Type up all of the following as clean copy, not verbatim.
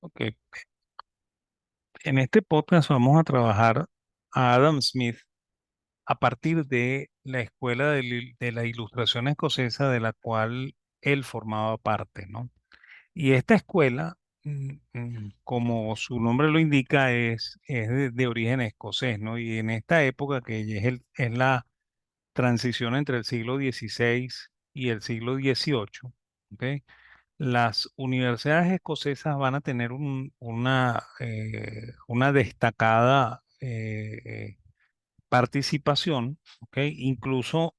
Ok, en este podcast vamos a trabajar a Adam Smith a partir de la escuela de la ilustración escocesa de la cual él formaba parte, ¿no? Y esta escuela, como su nombre lo indica, es de origen escocés, ¿no? Y en esta época que es la transición entre el siglo XVI y el siglo XVIII, ¿ok? Las universidades escocesas van a tener una destacada participación, ¿ok? Incluso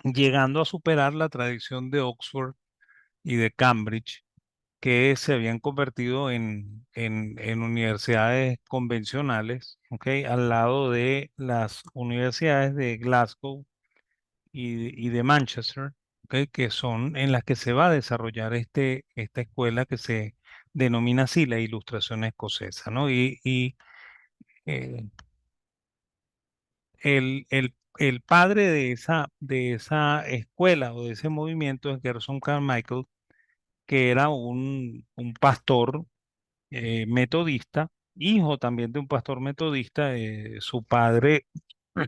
llegando a superar la tradición de Oxford y de Cambridge, que se habían convertido en universidades convencionales, ¿ok? Al lado de las universidades de Glasgow y de Manchester, ¿ok? Que son en las que se va a desarrollar esta escuela que se denomina así la Ilustración escocesa, ¿no? Eh, el padre de esa escuela o de ese movimiento es Gerson Carmichael, que era un pastor metodista, hijo también de un pastor metodista. Su padre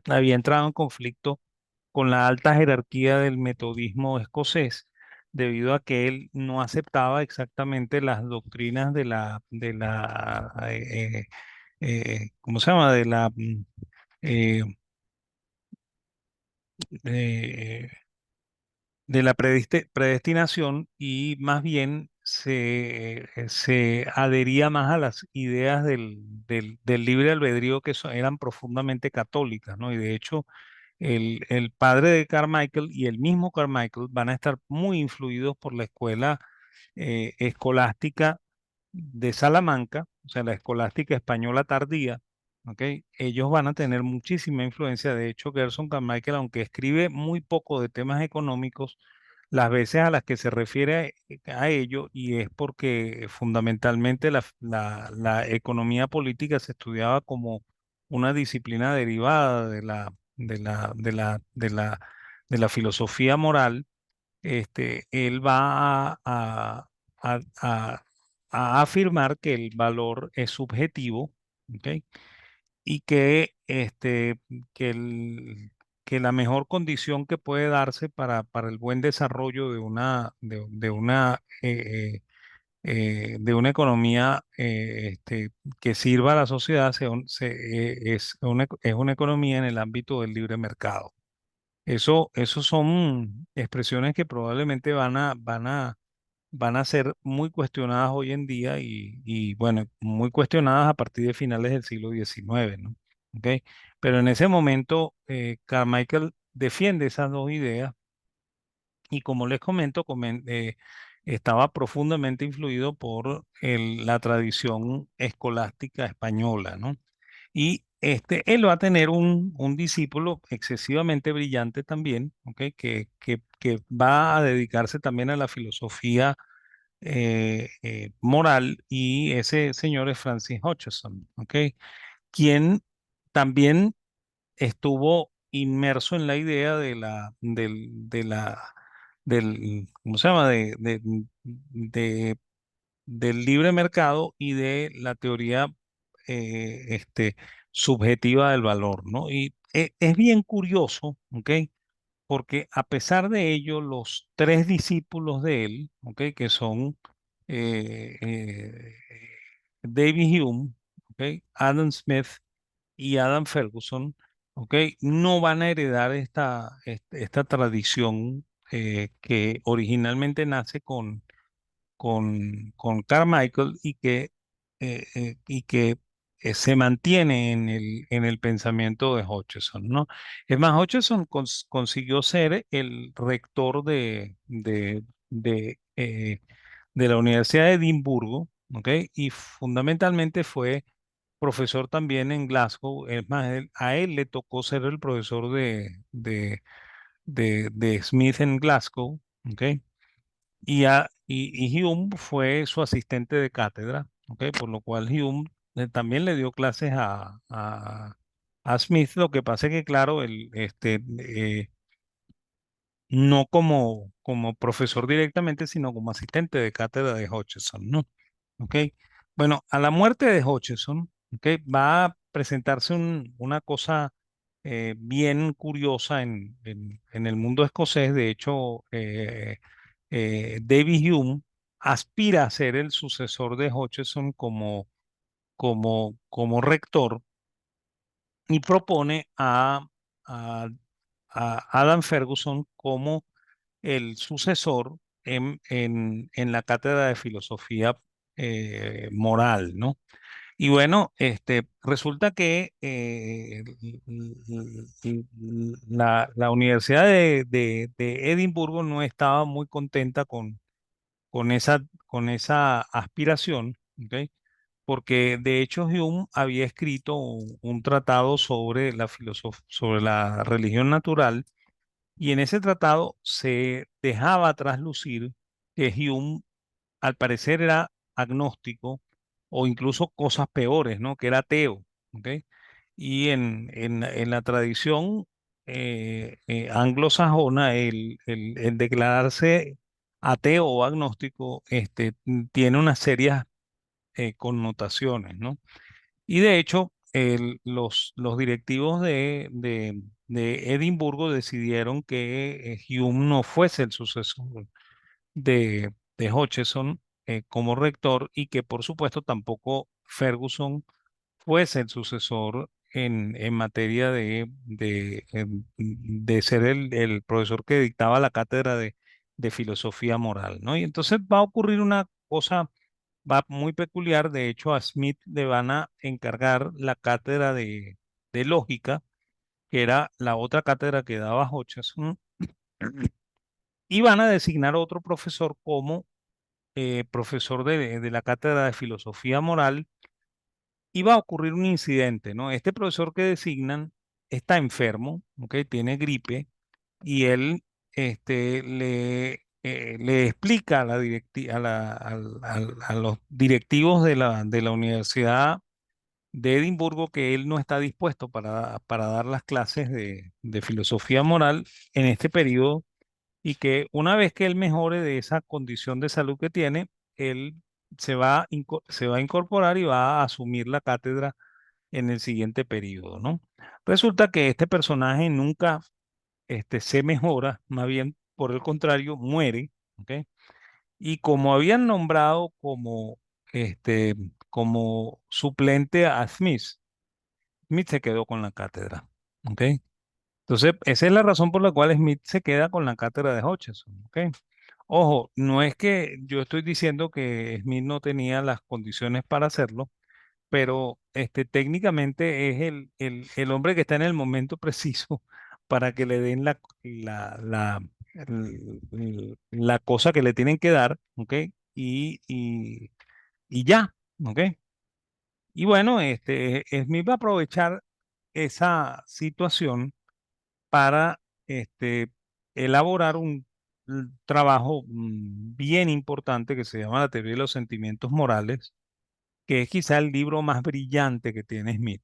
había entrado en conflicto con la alta jerarquía del metodismo escocés, debido a que él no aceptaba exactamente las doctrinas ¿cómo se llama? Eh, eh, de la predestinación, y más bien se adhería más a las ideas del libre albedrío, que eran profundamente católicas, ¿no? Y de hecho, el padre de Carmichael y el mismo Carmichael van a estar muy influidos por la escuela escolástica de Salamanca, o sea, la escolástica española tardía, ¿ok? Ellos van a tener muchísima influencia. De hecho, Gerson Carmichael, aunque escribe muy poco de temas económicos, las veces a las que se refiere a ello, y es porque fundamentalmente la economía política se estudiaba como una disciplina derivada de la filosofía moral. Él va a- a- a afirmar que el valor es subjetivo, ¿ok? Y que la mejor condición que puede darse para el buen desarrollo de una economía que sirva a la sociedad es una economía en el ámbito del libre mercado. Eso son expresiones que probablemente van a ser muy cuestionadas hoy en día bueno, muy cuestionadas a partir de finales del siglo XIX, ¿no? ¿Ok? Pero en ese momento, Carmichael defiende esas dos ideas, y como les comento, estaba profundamente influido por la tradición escolástica española, ¿no? Y él va a tener un discípulo excesivamente brillante también, ¿ok? Que va a dedicarse también a la filosofía moral, y ese señor es Francis Hutcheson, ¿ok? Quien también estuvo inmerso en la idea ¿cómo se llama? De- del libre mercado y de la teoría subjetiva del valor, ¿no? Y es bien curioso, ¿ok? Porque a pesar de ello, los tres discípulos de él, ¿ok? Que son eh, eh, David Hume, ¿ok? Adam Smith y Adam Ferguson, ¿ok? No van a heredar esta tradición que originalmente nace con Carmichael, y que se mantiene en el pensamiento de Hutcheson, ¿no? Es más, Hutcheson consiguió ser el rector de la Universidad de Edimburgo, ¿ok? Y fundamentalmente fue profesor también en Glasgow. Es más, a él le tocó ser el profesor de Smith en Glasgow, ¿ok? Y Hume fue su asistente de cátedra, ¿ok? Por lo cual Hume también le dio clases a Smith. Lo que pasa es que, claro, no como profesor directamente, sino como asistente de cátedra de Hutcheson, ¿no? ¿ok? Bueno, a la muerte de Hutcheson, ¿ok? Va a presentarse una cosa bien curiosa en el mundo escocés. De hecho, David Hume aspira a ser el sucesor de Hutcheson como rector y propone a, a Adam Ferguson como el sucesor en la cátedra de filosofía moral, ¿no? Y bueno, resulta que la Universidad de Edimburgo no estaba muy contenta con esa aspiración, ¿ok? Porque de hecho Hume había escrito un tratado sobre sobre la religión natural y en ese tratado se dejaba traslucir que Hume al parecer era agnóstico o incluso cosas peores, ¿no? Que era ateo, ¿ok? Y en la tradición anglosajona, el declararse ateo o agnóstico tiene unas serias connotaciones, ¿no? Y de hecho, los directivos de Edimburgo decidieron que Hume no fuese el sucesor de Hutcheson como rector y que por supuesto tampoco Ferguson fuese el sucesor en materia de ser el profesor que dictaba la cátedra de filosofía moral, ¿no? Y entonces va a ocurrir una cosa va muy peculiar. De hecho, a Smith le van a encargar la cátedra de lógica, que era la otra cátedra que daba Hutcheson, y van a designar otro profesor como profesor de la cátedra de filosofía moral. Y va a ocurrir un incidente, ¿no? Este profesor que designan está enfermo, ¿ok? Tiene gripe, y él le explica a, la directi- a, la- al- a los directivos de la Universidad de Edimburgo que él no está dispuesto para dar las clases de filosofía moral en este periodo y que una vez que él mejore de esa condición de salud que tiene, él se va a incorporar y va a asumir la cátedra en el siguiente periodo, ¿no? Resulta que este personaje nunca se mejora, más bien por el contrario, muere, ¿ok? Y como habían nombrado este, como suplente a Smith, Smith se quedó con la cátedra, ¿ok? Entonces, esa es la razón por la cual Smith se queda con la cátedra de Hutcheson, ¿ok? Ojo, no es que yo estoy diciendo que Smith no tenía las condiciones para hacerlo, pero técnicamente es el hombre que está en el momento preciso para que le den la cosa que le tienen que dar, ¿ok? Y ya, ¿ok? Y bueno, Smith va a aprovechar esa situación para elaborar un trabajo bien importante que se llama La teoría de los sentimientos morales, que es quizá el libro más brillante que tiene Smith.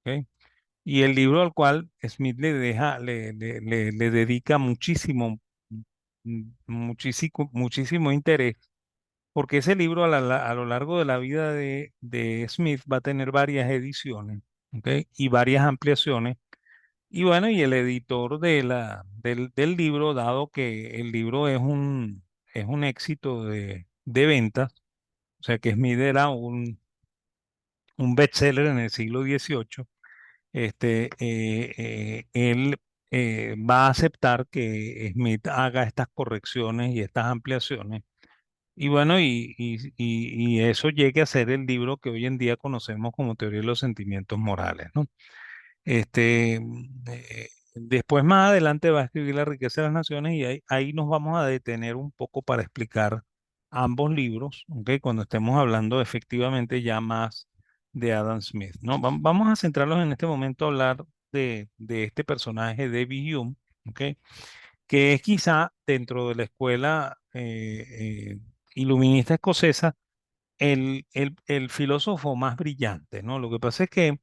¿Ok? Y el libro al cual Smith le dedica muchísimo interés, porque ese libro a lo largo de la vida de Smith va a tener varias ediciones, ¿ok? Y varias ampliaciones. Y bueno, y el editor del libro, dado que el libro es un éxito de ventas, o sea que Smith era un bestseller en el siglo XVIII. Él va a aceptar que Smith haga estas correcciones y estas ampliaciones. Y bueno, y eso llegue a ser el libro que hoy en día conocemos como Teoría de los Sentimientos Morales, ¿no? Después más adelante va a escribir La riqueza de las naciones y ahí nos vamos a detener un poco para explicar ambos libros, ¿ok? Cuando estemos hablando efectivamente ya más de Adam Smith, ¿no? Vamos a centrarnos en este momento a hablar de este personaje, David Hume, ¿ok? Que es quizá dentro de la escuela iluminista escocesa el filósofo más brillante, ¿no? Lo que pasa es que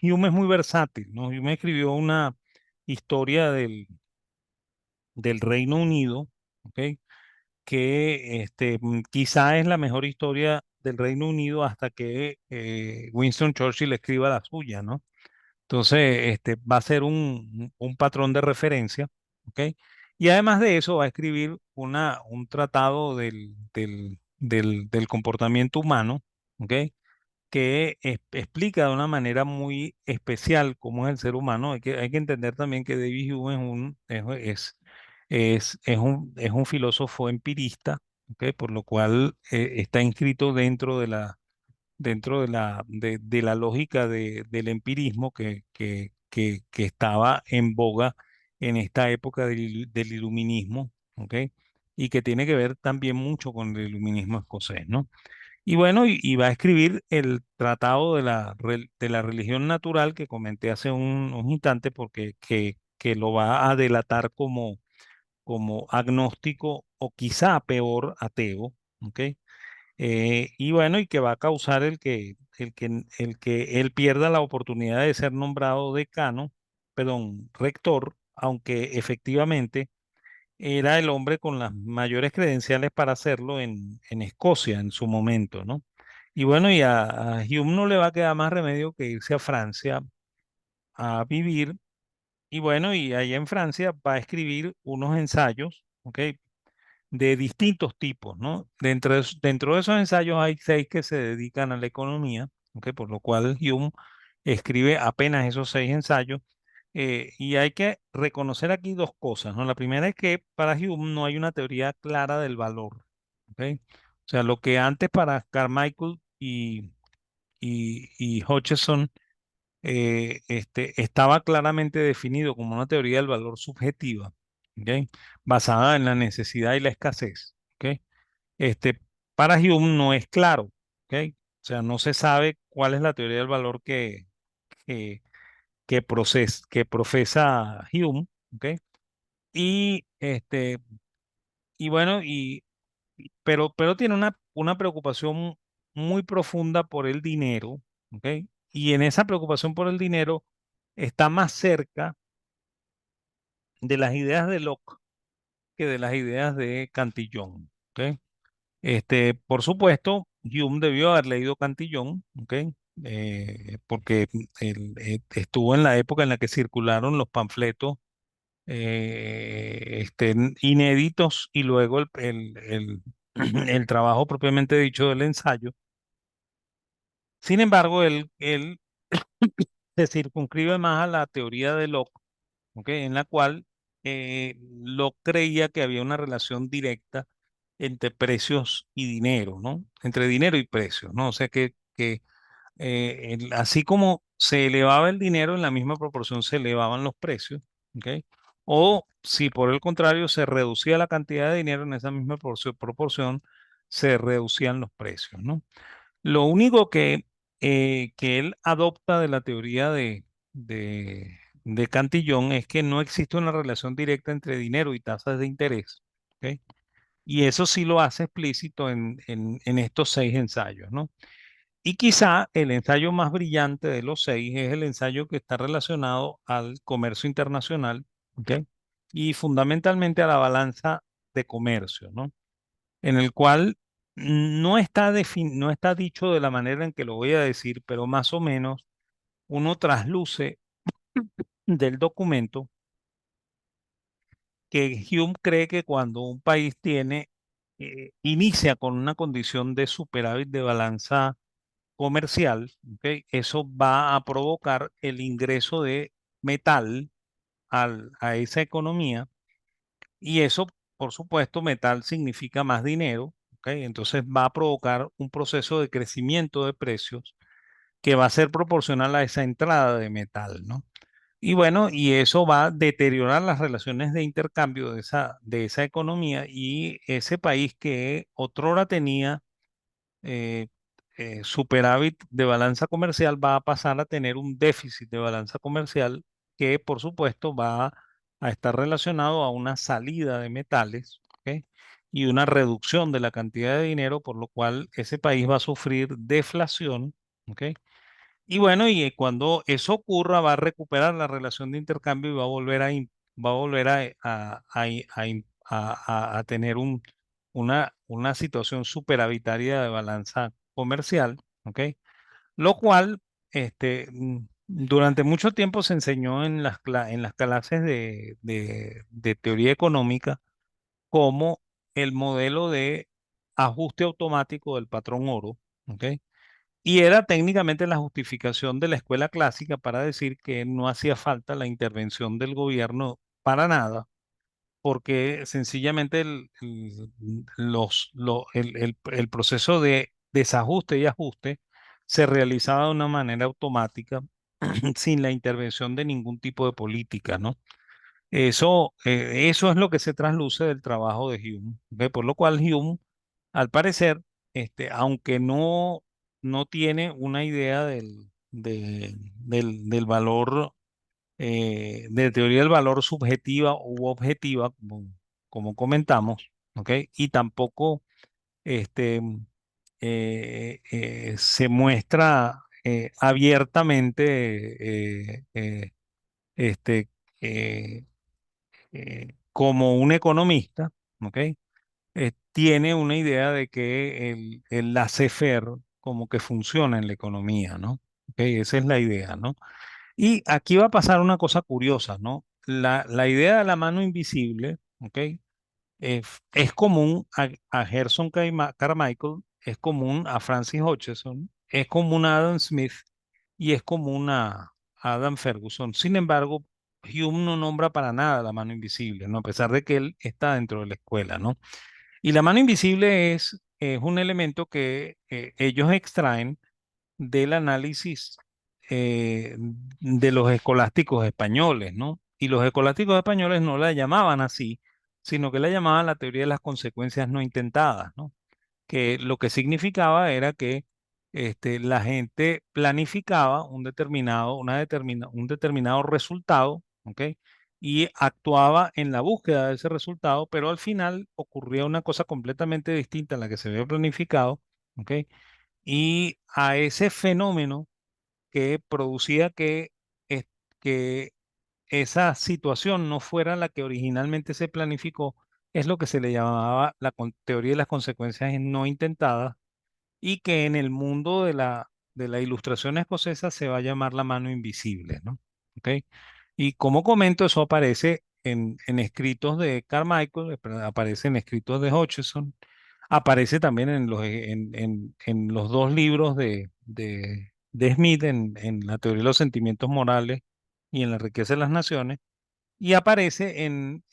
Hume es muy versátil, ¿no? Hume escribió una historia del Reino Unido, ¿ok? quizá es la mejor historia del Reino Unido hasta que Winston Churchill escriba la suya, ¿no? Entonces, va a ser un patrón de referencia, ¿ok? Y además de eso, va a escribir un tratado del comportamiento humano, ¿ok? Que explica de una manera muy especial cómo es el ser humano. Hay que entender también que David Hume es un filósofo empirista, ¿ok? Por lo cual está inscrito dentro de la lógica del empirismo que estaba en boga en esta época del iluminismo, ¿ok? Y que tiene que ver también mucho con el iluminismo escocés, ¿no? Y bueno, y va a escribir el tratado de la religión natural que comenté hace un instante, porque que lo va a delatar como agnóstico o quizá peor ateo, ¿ok? Y bueno, y que va a causar el que él pierda la oportunidad de ser nombrado decano, perdón, rector, aunque efectivamente era el hombre con las mayores credenciales para hacerlo en Escocia en su momento, ¿no? Y bueno, y a Hume no le va a quedar más remedio que irse a Francia a vivir. Y bueno, y allá en Francia va a escribir unos ensayos, ¿ok? De distintos tipos, ¿no? Dentro de esos ensayos hay 6 que se dedican a la economía, ¿ok? Por lo cual Hume escribe apenas esos 6 ensayos. Y hay que reconocer aquí dos cosas, ¿no? La primera es que para Hume no hay una teoría clara del valor, ¿ok? O sea, lo que antes para Carmichael y Hutcheson estaba claramente definido como una teoría del valor subjetiva, ¿ok? Basada en la necesidad y la escasez, ¿ok? Este, para Hume no es claro, ¿ok? O sea, no se sabe cuál es la teoría del valor que, que profesa Hume, ¿ok? Y, y bueno, pero tiene una preocupación muy profunda por el dinero, ¿ok? Y en esa preocupación por el dinero está más cerca de las ideas de Locke que de las ideas de Cantillon, ¿ok? Por supuesto, Hume debió haber leído Cantillon, ¿ok? Porque estuvo en la época en la que circularon los panfletos inéditos y luego el trabajo propiamente dicho del ensayo. Sin embargo, él se circunscribe más a la teoría de Locke, ¿ok? En la cual Locke creía que había una relación directa entre precios y dinero, ¿no? Entre dinero y precios, ¿no? O sea que así como se elevaba el dinero, en la misma proporción se elevaban los precios, ¿ok? O si por el contrario se reducía la cantidad de dinero, en esa misma proporción se reducían los precios, ¿no? Lo único que él adopta de la teoría de Cantillon es que no existe una relación directa entre dinero y tasas de interés, ¿ok? Y eso sí lo hace explícito en estos 6 ensayos, ¿no? Y quizá el ensayo más brillante de los 6 es el ensayo que está relacionado al comercio internacional, ¿ok? Y fundamentalmente a la balanza de comercio, ¿no? En el cual no está dicho de la manera en que lo voy a decir, pero más o menos uno trasluce del documento que Hume cree que cuando un país inicia con una condición de superávit de balanza comercial, ¿ok? Eso va a provocar el ingreso de metal a esa economía, y eso, por supuesto, metal significa más dinero, ¿ok? Entonces va a provocar un proceso de crecimiento de precios que va a ser proporcional a esa entrada de metal, ¿no? Y bueno, y eso va a deteriorar las relaciones de intercambio de esa economía, y ese país que otrora tenía eh, superávit de balanza comercial va a pasar a tener un déficit de balanza comercial que por supuesto va a estar relacionado a una salida de metales, ¿ok? Y una reducción de la cantidad de dinero, por lo cual ese país va a sufrir deflación, ¿ok? Y bueno, y cuando eso ocurra, va a recuperar la relación de intercambio y va a volver a tener una situación superavitaria de balanza comercial, ¿ok? Lo cual durante mucho tiempo se enseñó en en las clases de teoría económica como el modelo de ajuste automático del patrón oro, ¿ok? Y era técnicamente la justificación de la escuela clásica para decir que no hacía falta la intervención del gobierno para nada, porque sencillamente el proceso de desajuste y ajuste se realizaba de una manera automática sin la intervención de ningún tipo de política, ¿no? Eso es lo que se trasluce del trabajo de Hume, ¿ok? Por lo cual Hume, al parecer, aunque no tiene una idea del valor, de teoría del valor subjetiva u objetiva, como comentamos, ¿ok? Y tampoco este, se muestra abiertamente este, eh, como un economista, ¿ok? Tiene una idea de que el laissez-faire como que funciona en la economía, ¿no? ¿Ok? Esa es la idea, ¿no? Y aquí va a pasar una cosa curiosa, ¿no? La idea de la mano invisible, ¿ok? Es común a Gerson Carmichael, es común a Francis Hutcheson, es común a Adam Smith y es común a Adam Ferguson. Sin embargo, Hume no nombra para nada la mano invisible, ¿no? A pesar de que él está dentro de la escuela, ¿no? Y la mano invisible es un elemento que ellos extraen del análisis de los escolásticos españoles, ¿no? Y los escolásticos españoles no la llamaban así, sino que la llamaban la teoría de las consecuencias no intentadas, ¿no? Que lo que significaba era que la gente planificaba un determinado resultado, ¿ok? Y actuaba en la búsqueda de ese resultado, pero al final ocurría una cosa completamente distinta a la que se había planificado, ¿ok? Y a ese fenómeno que producía es- que esa situación no fuera la que originalmente se planificó, es lo que se le llamaba la teoría de las consecuencias no intentadas y que en el mundo de la ilustración escocesa se va a llamar la mano invisible, ¿no? ¿Ok? Y como comento, eso aparece en escritos de Carmichael, aparece en escritos de Hutcheson, aparece también en los dos libros de Smith, en la teoría de los sentimientos morales y en la riqueza de las naciones, y aparece en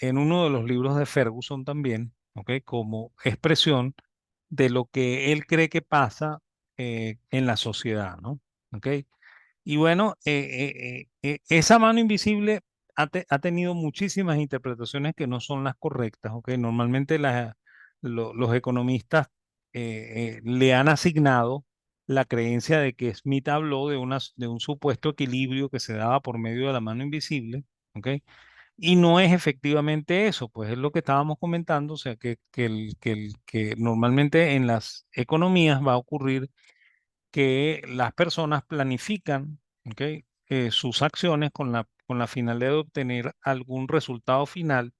uno de los libros de Ferguson también, ¿ok? Como expresión de lo que él cree que pasa en la sociedad, ¿no? ¿Ok? Y bueno, esa mano invisible ha tenido muchísimas interpretaciones que no son las correctas, ¿ok? Normalmente los economistas le han asignado la creencia de que Smith habló de un supuesto equilibrio que se daba por medio de la mano invisible, ¿ok? Y no es efectivamente eso, pues es lo que estábamos comentando, o sea, que normalmente en las economías va a ocurrir que las personas planifican, ¿ok? Sus acciones con la finalidad de obtener algún resultado final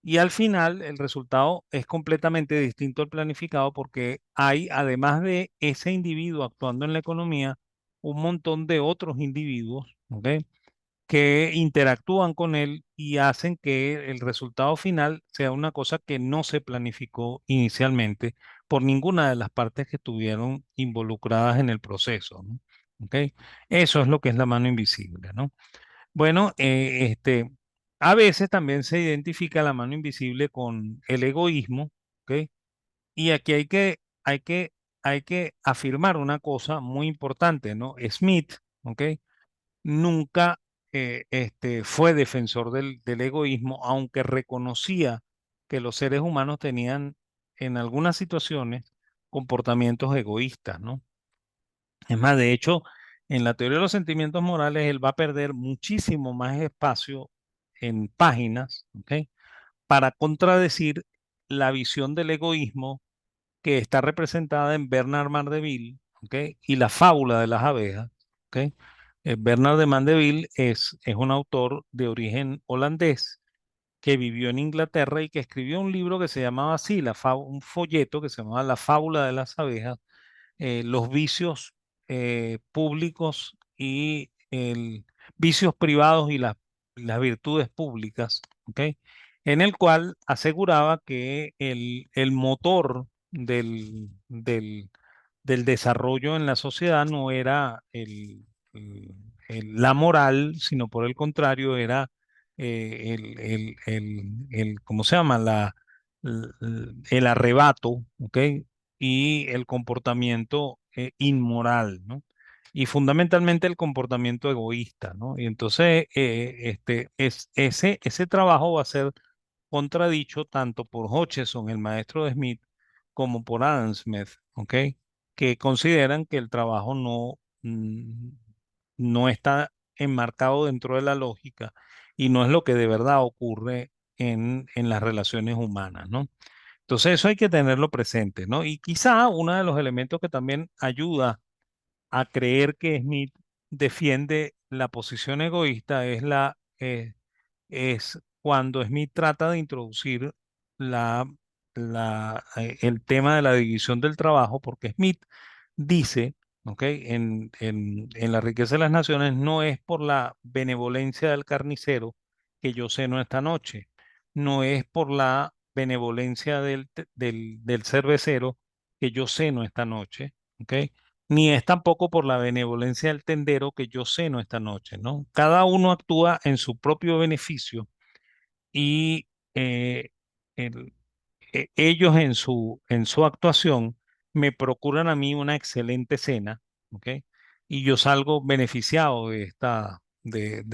y al final el resultado es completamente distinto al planificado porque hay, además de ese individuo actuando en la economía, un montón de otros individuos, ¿ok? Que interactúan con él y hacen que el resultado final sea una cosa que no se planificó inicialmente por ninguna de las partes que estuvieron involucradas en el proceso, ¿no? ¿Ok? Eso es lo que es la mano invisible, ¿no? Bueno, a veces también se identifica la mano invisible con el egoísmo, ¿ok? Y aquí hay que afirmar una cosa muy importante, ¿no? Smith, ¿ok? Nunca fue defensor del egoísmo, aunque reconocía que los seres humanos tenían en algunas situaciones comportamientos egoístas, ¿no? Es más, de hecho, en la teoría de los sentimientos morales, él va a perder muchísimo más espacio en páginas, ¿ok? Para contradecir la visión del egoísmo que está representada en Bernard Mandeville, ¿ok? Y la fábula de las abejas, ¿ok? Bernard de Mandeville es un autor de origen holandés que vivió en Inglaterra y que escribió un libro que se llamaba así, un folleto que se llamaba La fábula de las abejas, los vicios públicos y vicios privados y las virtudes públicas, ¿ok? En el cual aseguraba que el motor del desarrollo en la sociedad no era la moral, sino por el contrario era ¿cómo se llama? El arrebato, ¿ok? Y el comportamiento inmoral, ¿no? Y fundamentalmente el comportamiento egoísta, ¿no? Y entonces ese trabajo va a ser contradicho tanto por Hutcheson, el maestro de Smith, como por Adam Smith, ¿ok? Que consideran que el trabajo no está enmarcado dentro de la lógica y no es lo que de verdad ocurre en las relaciones humanas, ¿no? Entonces eso hay que tenerlo presente, ¿no? Y quizá uno de los elementos que también ayuda a creer que Smith defiende la posición egoísta es cuando Smith trata de introducir la, el tema de la división del trabajo, porque Smith dice, ¿ok? En La riqueza de las naciones, no es por la benevolencia del carnicero que yo ceno esta noche, no es por la benevolencia del cervecero que yo ceno esta noche, ¿ok? Ni es tampoco por la benevolencia del tendero que yo ceno esta noche, ¿no? Cada uno actúa en su propio beneficio y eh, el- ellos en su actuación me procuran a mí una excelente cena, ¿ok? Y yo salgo beneficiado de esta, de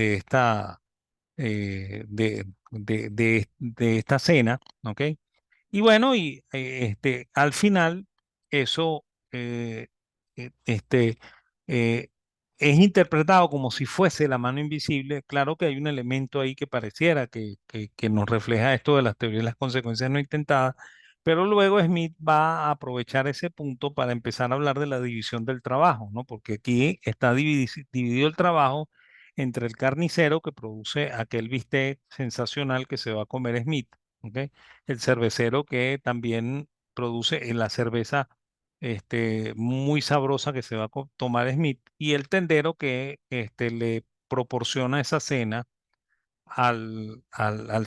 esta cena, ¿ok? Y bueno, al final eso eh, este, eh, es interpretado como si fuese la mano invisible. Claro que hay un elemento ahí que pareciera que nos refleja esto de las teorías de las consecuencias no intentadas, pero luego Smith va a aprovechar ese punto para empezar a hablar de la división del trabajo, ¿no? Porque aquí está dividido el trabajo entre el carnicero que produce aquel bistec sensacional que se va a comer Smith, ¿ok? El cervecero que también produce la cerveza muy sabrosa que se va a tomar Smith, y el tendero que le proporciona esa cena al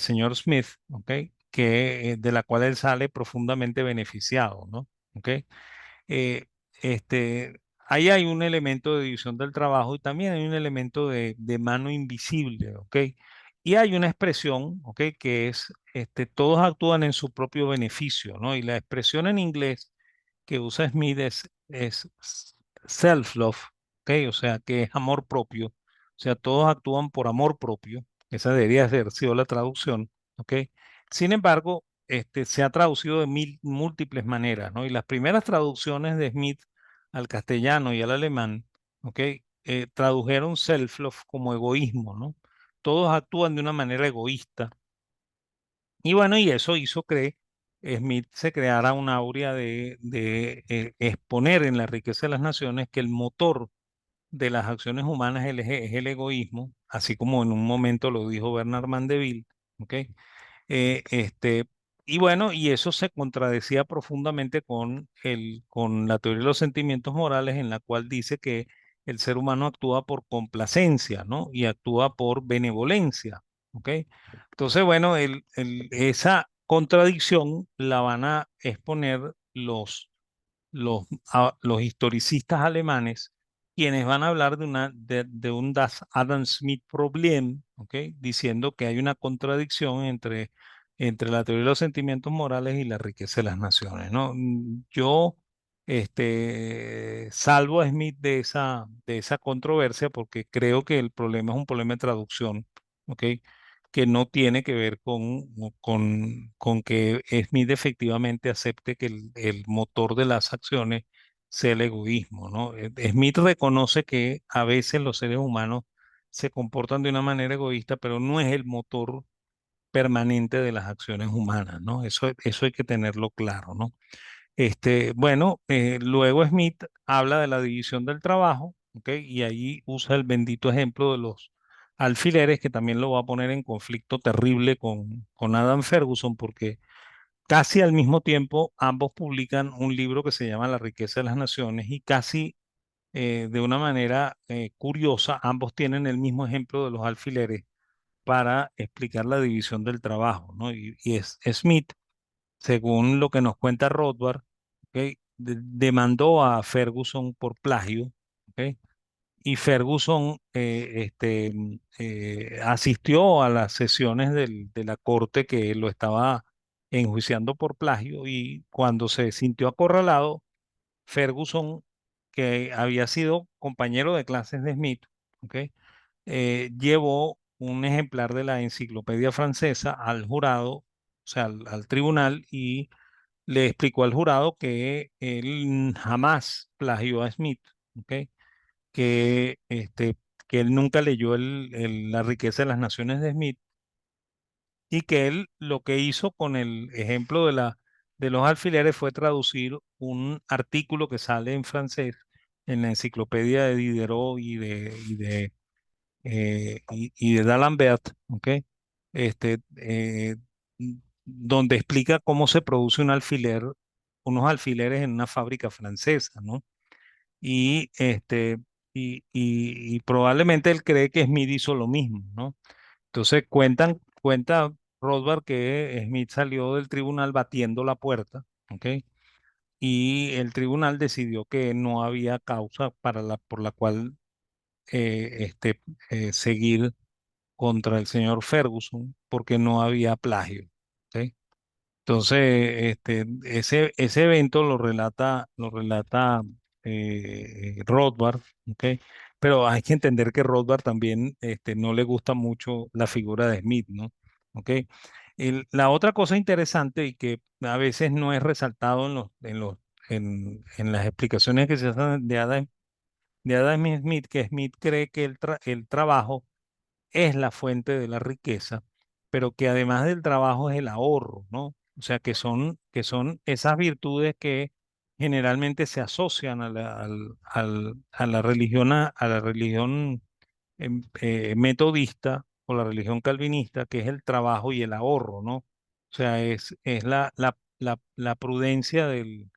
señor Smith, ¿ok? De la cual él sale profundamente beneficiado, ¿no? ¿Ok? eh, ahí hay un elemento de división del trabajo y también hay un elemento de mano invisible, ¿ok? Y hay una expresión, ¿ok? Que es, todos actúan en su propio beneficio, ¿no? Y la expresión en inglés que usa Smith es self-love, ¿ok? O sea, que es amor propio. O sea, todos actúan por amor propio. Esa debería haber sido la traducción, ¿ok? Sin embargo, se ha traducido de múltiples maneras, ¿no? Y las primeras traducciones de Smith al castellano y al alemán, ¿ok? Tradujeron self-love como egoísmo, ¿no? Todos actúan de una manera egoísta. Y bueno, y eso hizo que Smith se creara una aurea de exponer en la riqueza de las naciones que el motor de las acciones humanas es el egoísmo, así como en un momento lo dijo Bernard Mandeville, ¿ok? Eh, este, y bueno, y eso se contradecía profundamente con la teoría de los sentimientos morales, en la cual dice que el ser humano actúa por complacencia, ¿no? Y actúa por benevolencia, ¿ok? Entonces, bueno, esa contradicción la van a exponer los historicistas alemanes, quienes van a hablar de un Das Adam Smith Problem, ¿ok? Diciendo que hay una contradicción entre la teoría de los sentimientos morales y la riqueza de las naciones, ¿no? Yo salvo a Smith de esa controversia porque creo que el problema es un problema de traducción, ¿ok? Que no tiene que ver con que Smith efectivamente acepte que el motor de las acciones sea el egoísmo, ¿no? Smith reconoce que a veces los seres humanos se comportan de una manera egoísta, pero no es el motor permanente de las acciones humanas, ¿no? Eso hay que tenerlo claro, ¿no? Bueno, luego Smith habla de la división del trabajo, ¿ok? Y ahí usa el bendito ejemplo de los alfileres, que también lo va a poner en conflicto terrible con Adam Ferguson, porque casi al mismo tiempo ambos publican un libro que se llama La riqueza de las naciones y casi de una manera curiosa, ambos tienen el mismo ejemplo de los alfileres para explicar la división del trabajo, ¿no? Y es Smith, según lo que nos cuenta Rothbard, ¿ok? Demandó a Ferguson por plagio, ¿ok? Y Ferguson asistió a las sesiones de la corte que lo estaba enjuiciando por plagio y cuando se sintió acorralado, Ferguson, que había sido compañero de clases de Smith, ¿ok? Llevó un ejemplar de la enciclopedia francesa al jurado, o sea, al tribunal, y le explicó al jurado que él jamás plagió a Smith, ¿ok? Que, que él nunca leyó La riqueza de las naciones de Smith y que él lo que hizo con el ejemplo de los alfileres fue traducir un artículo que sale en francés en la enciclopedia de Diderot y de D'Alembert, ¿ok? Este, eh, donde explica cómo se produce un alfiler, unos alfileres en una fábrica francesa, ¿no? Y, y probablemente él cree que Smith hizo lo mismo, ¿no? Entonces cuenta Rothbard que Smith salió del tribunal batiendo la puerta, ¿ok? Y el tribunal decidió que no había causa por la cual seguir contra el señor Ferguson porque no había plagio, ¿ok? Entonces, ese evento lo relata Rothbard, ¿ok? Pero hay que entender que Rothbard también no le gusta mucho la figura de Smith, ¿no? ¿Ok? La otra cosa interesante y que a veces no es resaltado en las explicaciones que se hacen de Adam Smith, que Smith cree que el trabajo es la fuente de la riqueza, pero que además del trabajo es el ahorro, ¿no? O sea, que son esas virtudes que generalmente se asocian a la religión, a la religión metodista o la religión calvinista, que es el trabajo y el ahorro, ¿no? O sea, es la prudencia del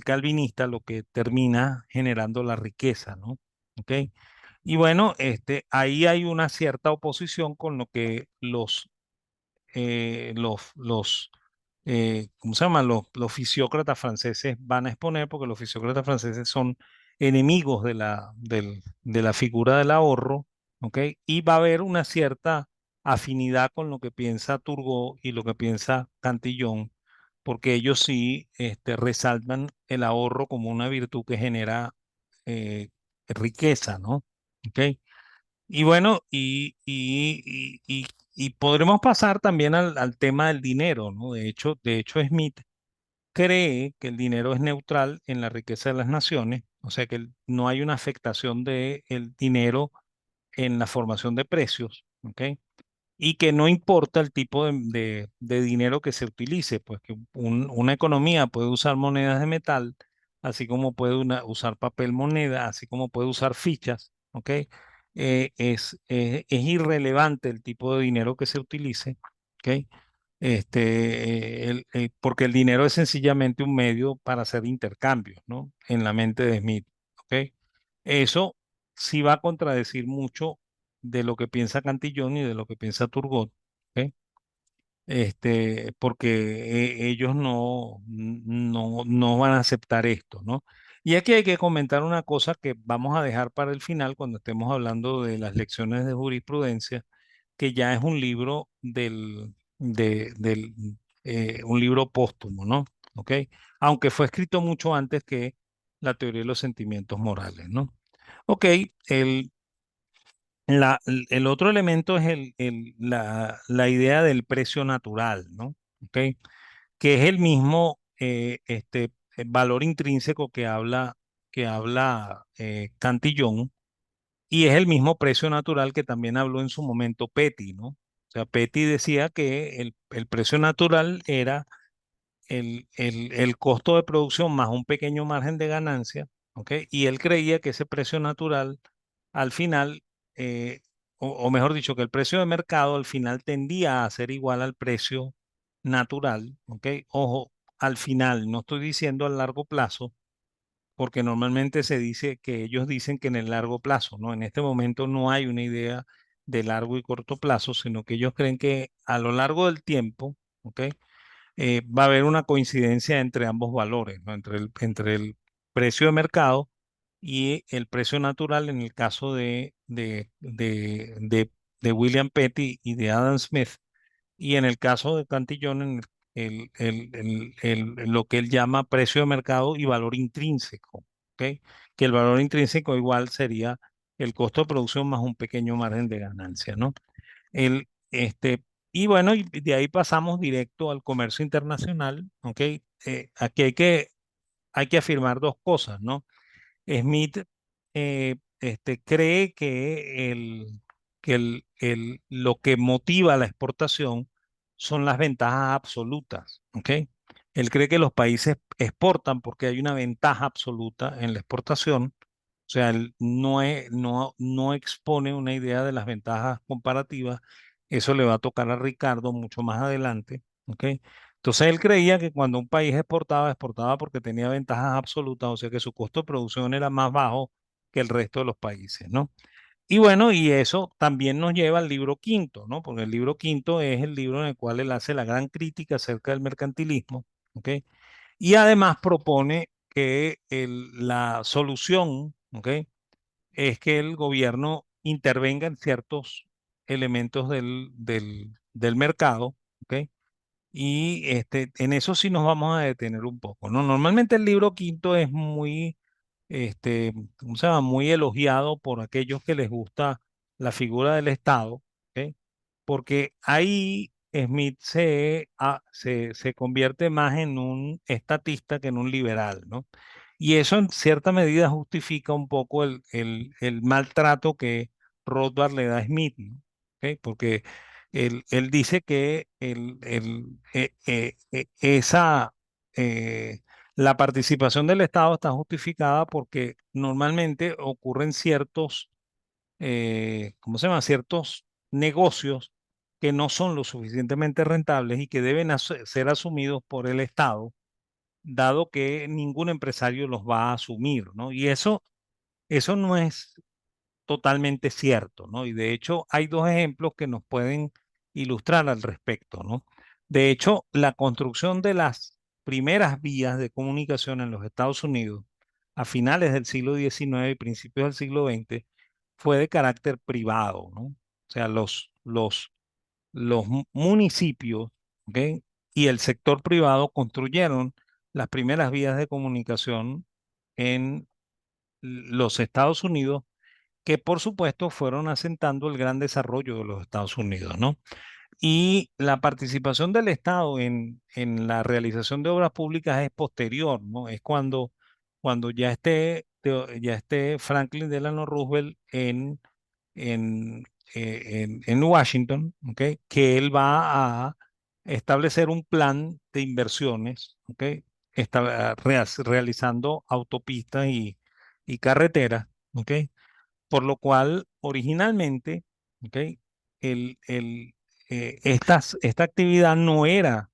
calvinista lo que termina generando la riqueza, ¿no? ¿Ok? Y bueno, ahí hay una cierta oposición con lo que ¿cómo se llama? Los fisiócratas franceses van a exponer, porque los fisiócratas franceses son enemigos de la figura del ahorro, ¿ok? Y va a haber una cierta afinidad con lo que piensa Turgot y lo que piensa Cantillon, porque ellos sí resaltan el ahorro como una virtud que genera riqueza, ¿no? ¿Ok? Y bueno, y podremos pasar también al tema del dinero, ¿no? De hecho, Smith cree que el dinero es neutral en la riqueza de las naciones, o sea que no hay una afectación del dinero en la formación de precios, ¿ok? Y que no importa el tipo de dinero que se utilice, pues que una economía puede usar monedas de metal, así como puede usar papel moneda, así como puede usar fichas, ¿ok? Es irrelevante el tipo de dinero que se utilice, ¿ok? Porque el dinero es sencillamente un medio para hacer intercambios, ¿no? En la mente de Smith, ¿ok? Eso sí va a contradecir mucho de lo que piensa Cantillón y de lo que piensa Turgot, ¿ok? Porque ellos no van a aceptar esto, ¿no? Y aquí hay que comentar una cosa que vamos a dejar para el final cuando estemos hablando de las lecciones de jurisprudencia, que ya es un libro un libro póstumo, ¿no? ¿Ok? Aunque fue escrito mucho antes que la teoría de los sentimientos morales, ¿no? Ok, el, el otro elemento es la idea del precio natural, ¿no? ¿Ok? Que es el mismo valor intrínseco que habla Cantillon y es el mismo precio natural que también habló en su momento Petty, ¿no? O sea, Petty decía que el precio natural era el costo de producción más un pequeño margen de ganancia, ¿ok? Y él creía que ese precio natural al final o mejor dicho, que el precio de mercado al final tendía a ser igual al precio natural, ¿ok? Ojo, al final, no estoy diciendo a largo plazo, porque normalmente se dice que ellos dicen que en el largo plazo, ¿no? En este momento no hay una idea de largo y corto plazo, sino que ellos creen que a lo largo del tiempo, ¿ok? Va a haber una coincidencia entre ambos valores, ¿no? Entre el precio de mercado y el precio natural en el caso de William Petty y de Adam Smith, y en el caso de Cantillon, en lo que él llama precio de mercado y valor intrínseco, ¿ok? Que el valor intrínseco igual sería el costo de producción más un pequeño margen de ganancia, ¿no? El, y bueno, y de ahí pasamos directo al comercio internacional, ¿ok? Aquí hay que afirmar dos cosas, ¿no? Smith cree que lo que motiva la exportación son las ventajas absolutas, ¿ok? Él cree que los países exportan porque hay una ventaja absoluta en la exportación, o sea, él no expone una idea de las ventajas comparativas, eso le va a tocar a Ricardo mucho más adelante, ¿ok? Entonces él creía que cuando un país exportaba, exportaba porque tenía ventajas absolutas, o sea que su costo de producción era más bajo que el resto de los países, ¿no? Y bueno, y eso también nos lleva al libro quinto, ¿no? Porque el libro quinto es el libro en el cual él hace la gran crítica acerca del mercantilismo, ¿ok? Y además propone que la solución, ¿ok? Es que el gobierno intervenga en ciertos elementos del mercado, ¿ok? Y en eso sí nos vamos a detener un poco, ¿no? Normalmente el libro quinto es muy, ¿cómo se llama? Muy elogiado por aquellos que les gusta la figura del Estado, ¿ok? Porque ahí Smith se convierte más en un estatista que en un liberal, ¿no? Y eso en cierta medida justifica un poco el maltrato que Rothbard le da a Smith, ¿no? ¿Ok? Porque él dice que eh, la participación del Estado está justificada porque normalmente ocurren ciertos ¿cómo se llama? Ciertos negocios que no son lo suficientemente rentables y que deben ser asumidos por el Estado, dado que ningún empresario los va a asumir, ¿no? Y eso no es totalmente cierto, ¿no? Y de hecho hay dos ejemplos que nos pueden ilustrar al respecto, ¿no? De hecho, la construcción de las primeras vías de comunicación en los Estados Unidos a finales del siglo XIX y principios del siglo XX fue de carácter privado, ¿no? O sea, los municipios, ¿ok? Y el sector privado construyeron las primeras vías de comunicación en los Estados Unidos que por supuesto fueron asentando el gran desarrollo de los Estados Unidos, ¿no? Y la participación del Estado en la realización de obras públicas es posterior, ¿no? Es cuando ya esté Franklin Delano Roosevelt en Washington, ¿ok? Que él va a establecer un plan de inversiones, ¿ok? Realizando autopistas y carreteras, ¿ok? Por lo cual, originalmente, ¿ok? Esta actividad no era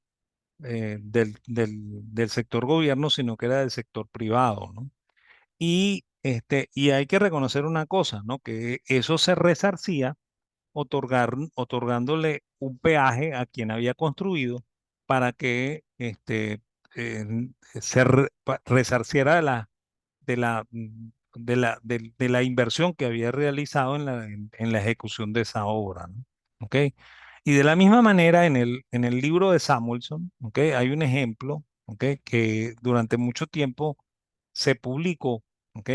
del sector gobierno, sino que era del sector privado, ¿no? Y hay que reconocer una cosa, ¿no? Que eso se resarcía otorgándole un peaje a quien había construido para que eh, resarciera de la inversión que había realizado en la ejecución de esa obra, ¿no? ¿Ok? Y de la misma manera, en el libro de Samuelson, ¿ok? Hay un ejemplo, ¿ok? Que durante mucho tiempo se publicó, ¿ok?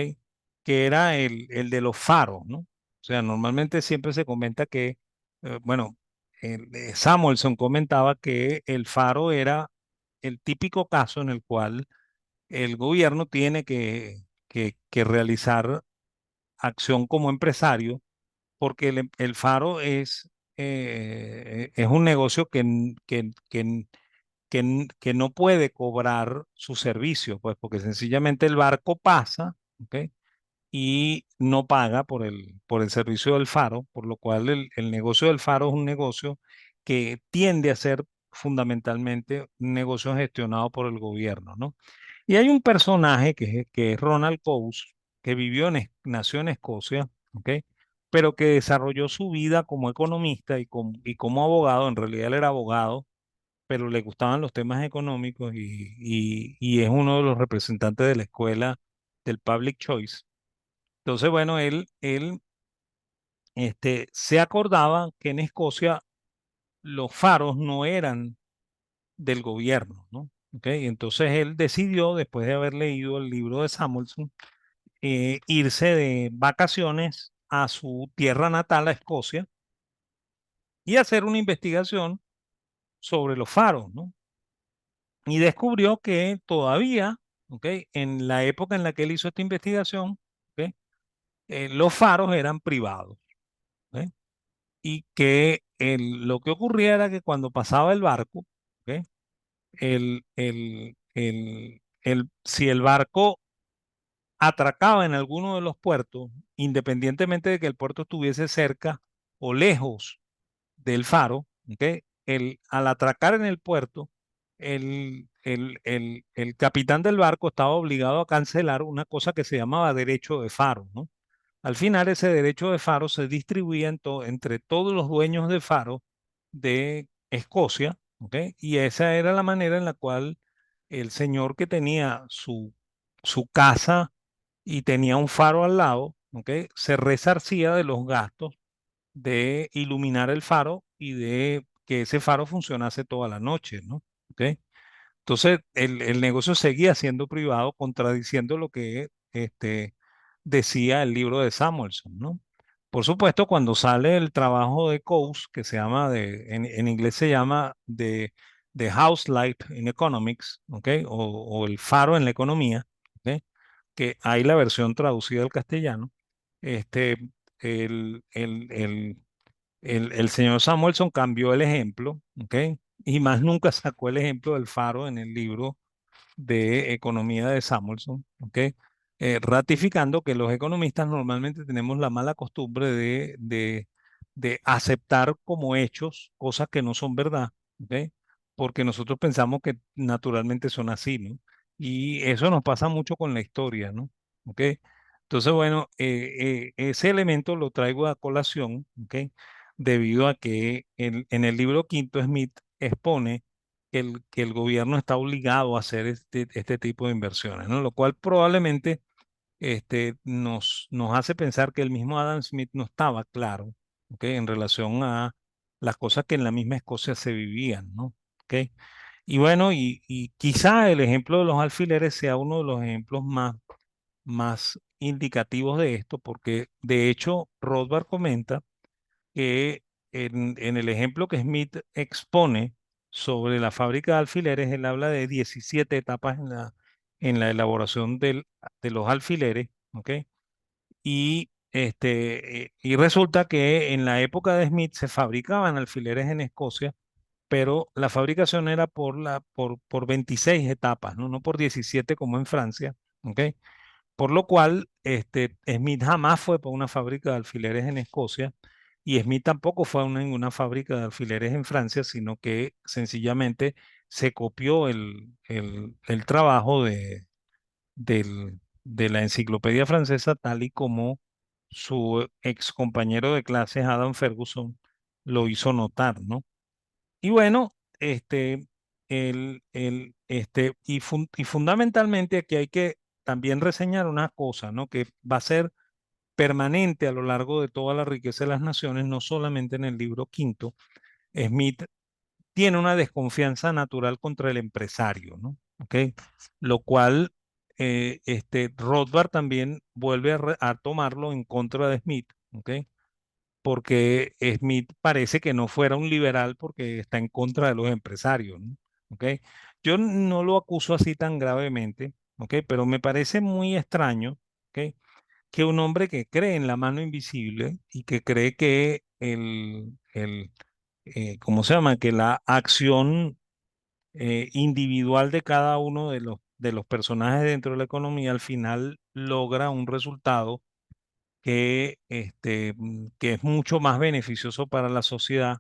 Que era el de los faros, ¿no? O sea, normalmente siempre se comenta que, bueno, Samuelson comentaba que el faro era el típico caso en el cual el gobierno tiene que realizar acción como empresario, porque el faro es un negocio que no puede cobrar su servicio, pues porque sencillamente el barco pasa, ¿ok? y no paga por el servicio del faro, por lo cual el negocio del faro es un negocio que tiende a ser fundamentalmente un negocio gestionado por el gobierno, ¿no? Y hay un personaje que es Ronald Coase, que nació en Escocia, ¿ok? Pero que desarrolló su vida como economista y como abogado. En realidad él era abogado, pero le gustaban los temas económicos y es uno de los representantes de la escuela del Public Choice. Entonces, bueno, él se acordaba que en Escocia los faros no eran del gobierno, ¿no? ¿Ok? Entonces él decidió, después de haber leído el libro de Samuelson, irse de vacaciones a su tierra natal, a Escocia, y hacer una investigación sobre los faros, ¿no? Y descubrió que todavía, ¿ok? En la época en la que él hizo esta investigación, ¿ok? Los faros eran privados, ¿ok? Y que lo que ocurría era que cuando pasaba el barco, ¿ok? Si el barco atracaba en alguno de los puertos, independientemente de que el puerto estuviese cerca o lejos del faro, ¿ok? Al atracar en el puerto, el capitán del barco estaba obligado a cancelar una cosa que se llamaba derecho de faro, ¿no? Al final, ese derecho de faro se distribuía entre todos los dueños de faro de Escocia, ¿ok? Y esa era la manera en la cual el señor que tenía su casa y tenía un faro al lado, ¿ok? Se resarcía de los gastos de iluminar el faro y de que ese faro funcionase toda la noche, ¿no? ¿Ok? Entonces, el negocio seguía siendo privado, contradiciendo lo que decía el libro de Samuelson, ¿no? Por supuesto, cuando sale el trabajo de Coase, que se llama, en inglés se llama The House Light in Economics, ¿ok? O el faro en la economía, ¿ok? Que hay la versión traducida al castellano. Este, el, el, el, el señor Samuelson cambió el ejemplo, ¿ok? Y más nunca sacó el ejemplo del faro en el libro de economía de Samuelson, ¿ok? Ratificando que los economistas normalmente tenemos la mala costumbre de aceptar como hechos cosas que no son verdad, ¿ok? Porque nosotros pensamos que naturalmente son así, ¿no? Y eso nos pasa mucho con la historia, ¿no? ¿Ok? Entonces, bueno, ese elemento lo traigo a colación, ¿ok? Debido a que en el libro quinto Smith expone que el gobierno está obligado a hacer este tipo de inversiones, ¿no? Lo cual probablemente nos hace pensar que el mismo Adam Smith no estaba claro, ¿ok? En relación a las cosas que en la misma Escocia se vivían, ¿no? ¿Ok? Y bueno, y quizá el ejemplo de los alfileres sea uno de los ejemplos más indicativos de esto, porque de hecho Rothbard comenta que en el ejemplo que Smith expone sobre la fábrica de alfileres, él habla de 17 etapas en la elaboración de los alfileres, ¿ok? Y resulta que en la época de Smith se fabricaban alfileres en Escocia, pero la fabricación era por 26 etapas, ¿no? No por 17 como en Francia, ¿ok? Por lo cual, Smith jamás fue por una fábrica de alfileres en Escocia y Smith tampoco fue a ninguna fábrica de alfileres en Francia, sino que sencillamente se copió el trabajo de la enciclopedia francesa tal y como su ex compañero de clases, Adam Ferguson, lo hizo notar, ¿no? Y bueno, y fundamentalmente aquí hay que también reseñar una cosa, ¿no? Que va a ser permanente a lo largo de toda la riqueza de las naciones, no solamente en el libro quinto. Smith tiene una desconfianza natural contra el empresario, ¿no? ¿Ok? Lo cual, Rothbard también vuelve a tomarlo en contra de Smith, ¿ok? Porque Smith parece que no fuera un liberal porque está en contra de los empresarios, ¿no? ¿Ok? Yo no lo acuso así tan gravemente, ¿ok? Pero me parece muy extraño, ¿ok? Que un hombre que cree en la mano invisible y que cree que ¿cómo se llama? Que la acción individual de cada uno de los personajes dentro de la economía al final logra un resultado que es mucho más beneficioso para la sociedad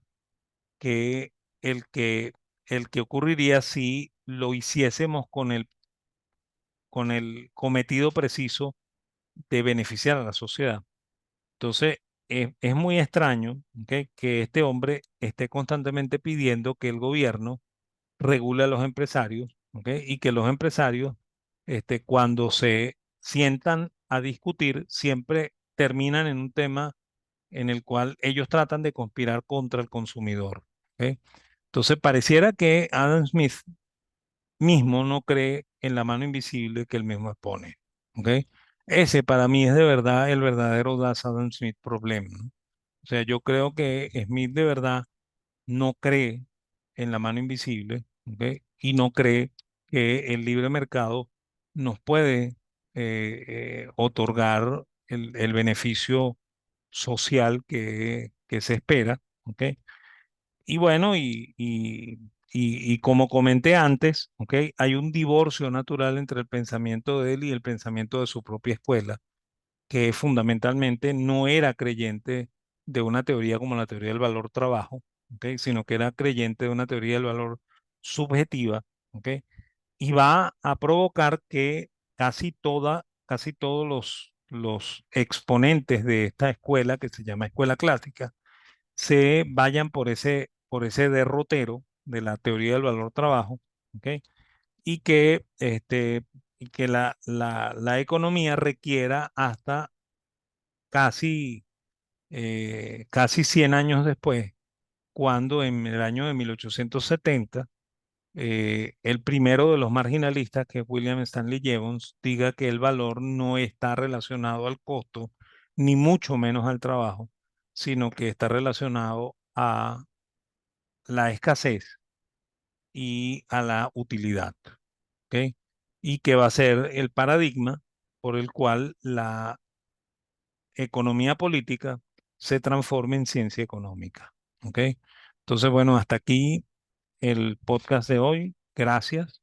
que el que, el que ocurriría si lo hiciésemos con el cometido preciso de beneficiar a la sociedad. Entonces, es muy extraño, ¿ok?, que este hombre esté constantemente pidiendo que el gobierno regule a los empresarios, ¿ok?, y que los empresarios, cuando se sientan a discutir, siempre terminan en un tema en el cual ellos tratan de conspirar contra el consumidor. ¿Ok? Entonces, pareciera que Adam Smith mismo no cree en la mano invisible que él mismo expone. ¿Ok? Ese para mí es de verdad el verdadero Das Adam Smith problema, ¿no? O sea, yo creo que Smith de verdad no cree en la mano invisible, ¿ok? Y no cree que el libre mercado nos puede otorgar el beneficio social que se espera, ¿ok? Y bueno, y como comenté antes, ¿ok?, hay un divorcio natural entre el pensamiento de él y el pensamiento de su propia escuela, que fundamentalmente no era creyente de una teoría como la teoría del valor trabajo, ¿ok?, sino que era creyente de una teoría del valor subjetiva, ¿ok? Y va a provocar que casi todos los exponentes de esta escuela, que se llama escuela clásica, se vayan por ese derrotero de la teoría del valor trabajo, ¿ok? Y y que la economía requiera hasta casi, casi 100 años después, cuando en el año de 1870 el primero de los marginalistas, que es William Stanley Jevons, diga que el valor no está relacionado al costo, ni mucho menos al trabajo, sino que está relacionado a la escasez y a la utilidad, ¿ok? Y que va a ser el paradigma por el cual la economía política se transforme en ciencia económica, ¿ok? Entonces, bueno, hasta aquí el podcast de hoy. Gracias.